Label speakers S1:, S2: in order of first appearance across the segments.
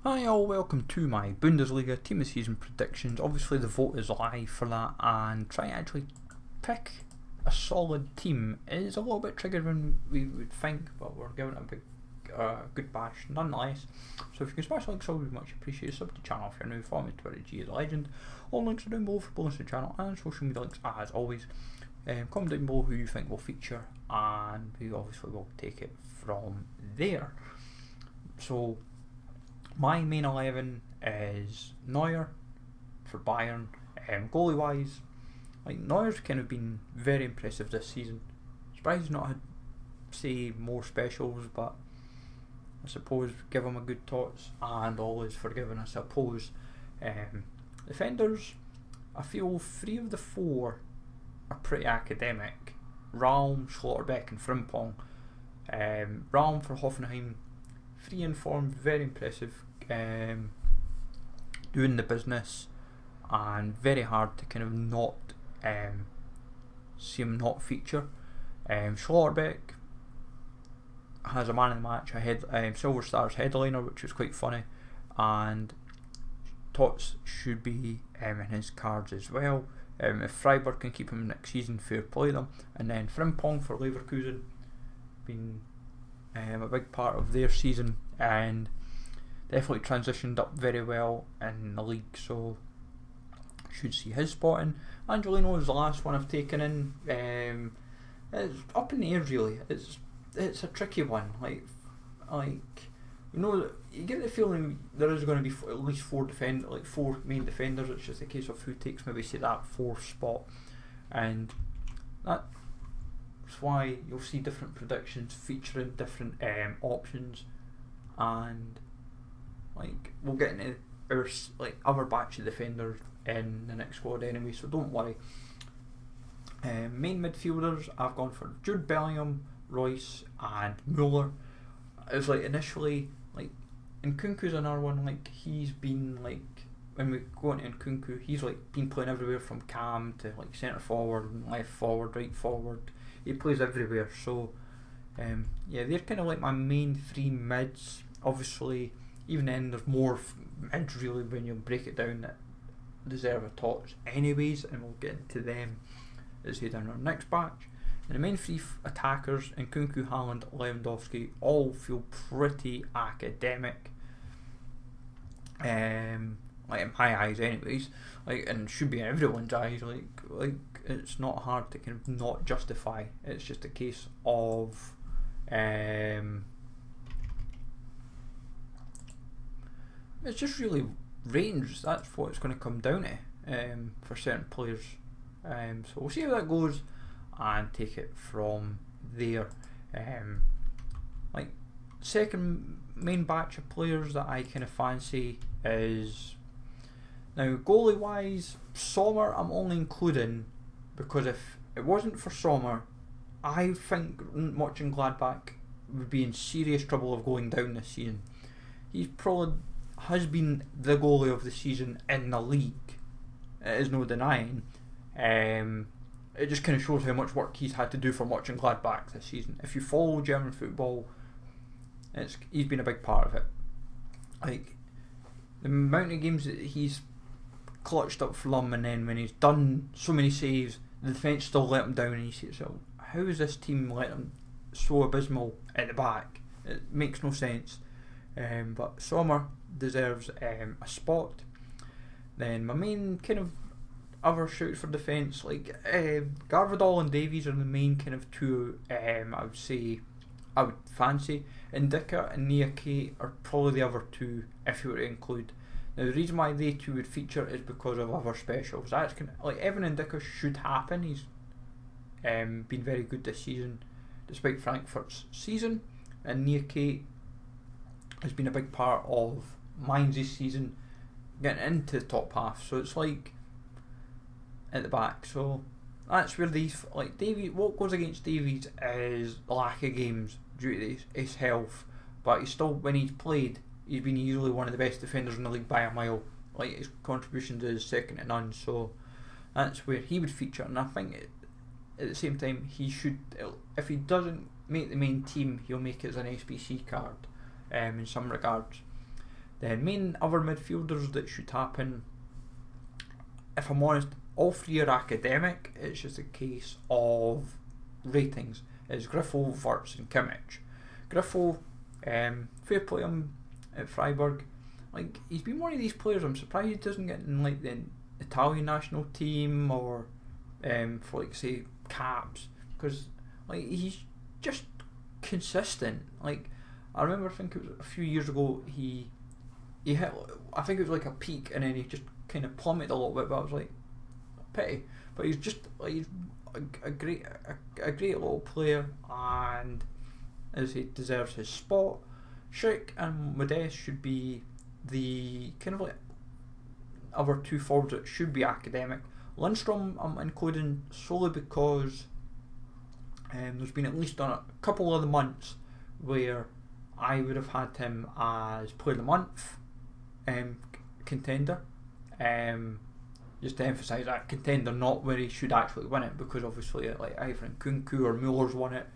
S1: Hi all, welcome to my Bundesliga Team of the Season predictions. Obviously the vote is live for that, and trying to actually pick a solid team is a little bit trickier than we would think, but we're giving it a big good bash nonetheless. So if you can smash the like, so would be much appreciated. Sub to the channel if you're new, follow me Twitter, G is a legend. All links are down below for bonus to the channel and social media links as always. Comment down below who you think will feature, and we obviously will take it from there. So my main 11 is Neuer for Bayern. Goalie wise, Neuer's kind of been very impressive this season. Surprised he's not had, say, more specials, but I suppose give him a good TOTS and all is forgiven, I suppose. Defenders, I feel 3 of the 4 are pretty academic. Raum, Schlotterbeck and Frimpong. Raum for Hoffenheim, free in form, very impressive, doing the business, and very hard to kind of not see him not feature. Schlotterbeck has a man in the match, Silver Stars headliner, which was quite funny, and TOTS should be in his cards as well. If Freiburg can keep him next season, fair play them. And then Frimpong for Leverkusen, been a big part of their season and definitely transitioned up very well in the league, so should see his spot in. Angelino is the last one I've taken in. It's up in the air really. It's a tricky one. You get the feeling there is going to be at least 4 main defenders. It's just a case of who takes maybe say that 4th spot, and that's why you'll see different predictions featuring different options, and we'll get into our other batch of defenders in the next squad anyway, so don't worry. Main midfielders, I've gone for Jude Bellingham, Royce and Muller. It was initially Nkunku's another one, he's been when we go into Nkunku, he's been playing everywhere from cam to centre forward and left forward, right forward. He plays everywhere, so yeah, they're kind of my main 3 mids. Obviously, even then there's more mids really when you break it down that deserve a TOTS anyways, and we'll get into them as we head down our next batch. And the main 3 attackers, Nkunku, Haaland, Lewandowski, all feel pretty academic, in my eyes anyways, and should be in everyone's eyes. It's not hard to kind of not justify. It's just a case of it's just really range. That's what it's going to come down to for certain players. So we'll see how that goes and take it from there. Second main batch of players that I kind of fancy is, now goalie wise, Sommer I'm only including because if it wasn't for Sommer, I think watching Gladbach would be in serious trouble of going down this season. He's probably has been the goalie of the season in the league, it is no denying. It just kind of shows how much work he's had to do from watching Gladbach this season. If you follow German football, he's been a big part of it. The amount of games that he's clutched up for them, and then when he's done so many saves, the defence still let him down, and you see yourself, how is this team letting him so abysmal at the back? It makes no sense. But Sommer deserves a spot. Then my main kind of other shouts for defence, Garvadol and Davies are the main kind of 2 I would say I would fancy. Indika and Niake are probably the other 2 if you were to include. Now the reason why they 2 would feature is because of other specials. That's kind of, Evan Indika should happen. He's been very good this season despite Frankfurt's season, and Niake has been a big part of mine this season getting into the top half, so it's at the back. So that's where these, Davies, what goes against Davies is the lack of games due to his health, but he's still, when he's played, he's been easily one of the best defenders in the league by a mile. His contributions is second to none, so that's where he would feature. And I think at the same time he should, if he doesn't make the main team, he'll make it as an SBC card in some regards. The main other midfielders that should happen, if I'm honest, all three are academic. It's just a case of ratings. Is Griffo, Wirtz and Kimmich. Griffo, fair play him at Freiburg. Like, he's been one of these players, I'm surprised he doesn't get in like the Italian national team or for like say caps, because like he's just consistent. Like, I remember, I think it was a few years ago, he hit, I think it was like a peak and then he just kind of plummeted a little bit, but I was like, pity. But he's just like, he's a great little player, and as he deserves his spot. Schick and Modeste should be the kind of like other two forwards that should be academic. Lindstrom I'm including solely because there's been at least on a couple of the months where I would have had him as player of the month contender. Just to emphasise that, contender, not where he should actually win it, because obviously like either Nkunku or Muller's won it,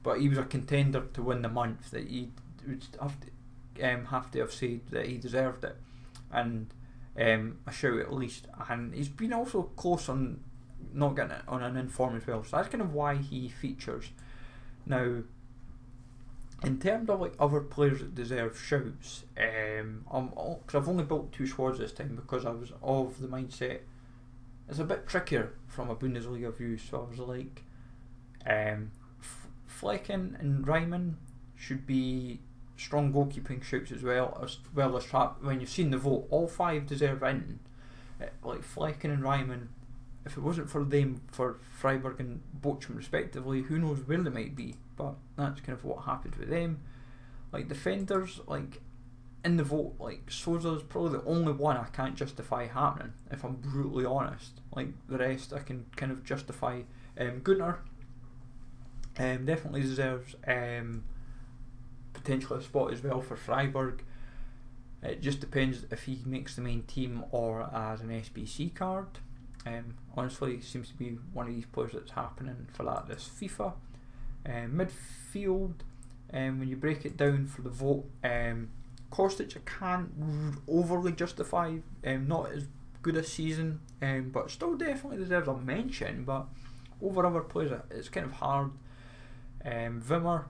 S1: but he was a contender to win the month, that he would have to have said that he deserved it, and a shout at least. And he's been also close on not getting it on an inform as well, so that's kind of why he features. Now, in terms of like other players that deserve shouts, because I've only built two squads this time because I was of the mindset it's a bit trickier from a Bundesliga view, so I was like, Flecken and Reimann should be strong goalkeeping shouts as well as Trapp. When you've seen the vote, all five deserve in. Like Flecken and Reimann, if it wasn't for them, for Freiburg and Bochum respectively, who knows where they might be, but that's kind of what happened with them. Like defenders, like in the vote, like Sousa's probably the only one I can't justify happening, if I'm brutally honest. Like the rest I can kind of justify. Gunter definitely deserves potentially a spot as well for Freiburg. It just depends if he makes the main team or as an SBC card. Honestly, it seems to be one of these players that's happening for that this FIFA. Midfield, when you break it down for the vote, Kostic I can't overly justify, not as good a season, but still definitely deserves a mention. But over other players it's kind of hard. Wimmer,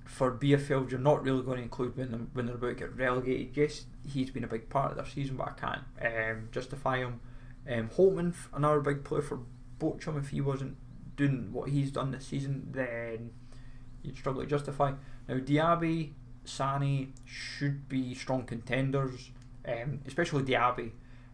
S1: for BFL you're not really going to include when they're about to get relegated. Yes, he's been a big part of their season, but I can't justify him. Holtman, another big player for Bochum. If he wasn't doing what he's done this season, then you'd struggle to justify. Now Diaby, Sane should be strong contenders, especially Diaby.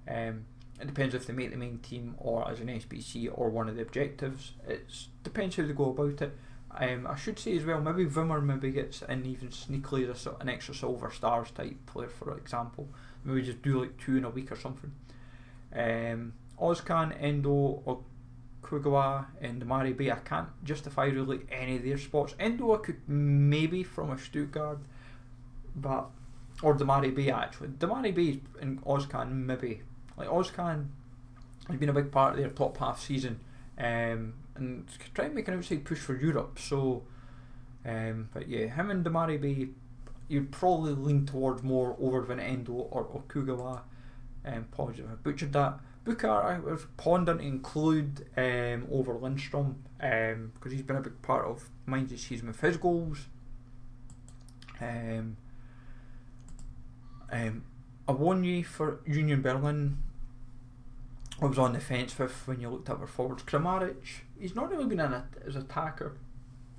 S1: It depends if they make the main team or as an SBC or one of the objectives. It depends how they go about it. I should say as well, maybe Wimmer maybe gets in even sneakily as an extra silver stars type player, for example. Maybe just do like 2 in a week or something. Ozcan, Endo, Okugawa and Damari Bay, I can't justify really any of their spots. Endo I could maybe from a Stuttgart, but or Damari Bay actually. Damari Bay and Ozcan maybe. Like Ozcan has been a big part of their top half season, and trying to make an outside push for Europe. So, but yeah, him and Damari Bay, you'd probably lean towards more over than Endo or Okugawa. Apologies if I butchered that. Booker I was pondering to include over Lindstrom, because he's been a big part of mine this season with his goals. Awonyi for Union Berlin, I was on the fence with when you looked at our forwards. Kramaric, he's not really been as an attacker,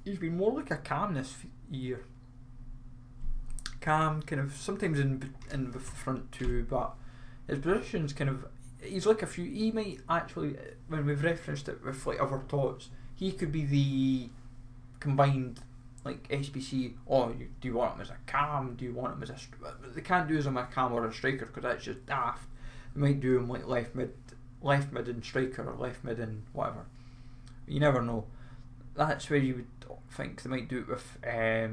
S1: he's been more like a Cam this year. Cam kind of sometimes in the front too, but his position's kind of, he's like a few, he might actually, when we've referenced it with like other TOTS, he could be the combined like SBC. Do you want him as a Cam? Do you want him as a they can't do him as a Cam or a striker because that's just daft. They might do him like left mid and striker, or left mid and whatever. You never know. That's where you would think they might do it with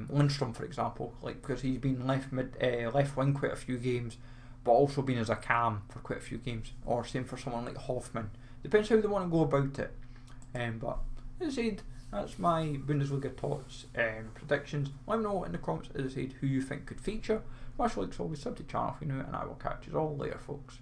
S1: Lindstrom, for example, like because he's been left wing quite a few games, but also been as a Cam for quite a few games, or same for someone like Hoffman. Depends how they want to go about it. But as I said, that's my Bundesliga TOTS predictions. Let me know in the comments, as I said, who you think could feature. Much like always, sub to channel if you're new, and I will catch you all later, folks.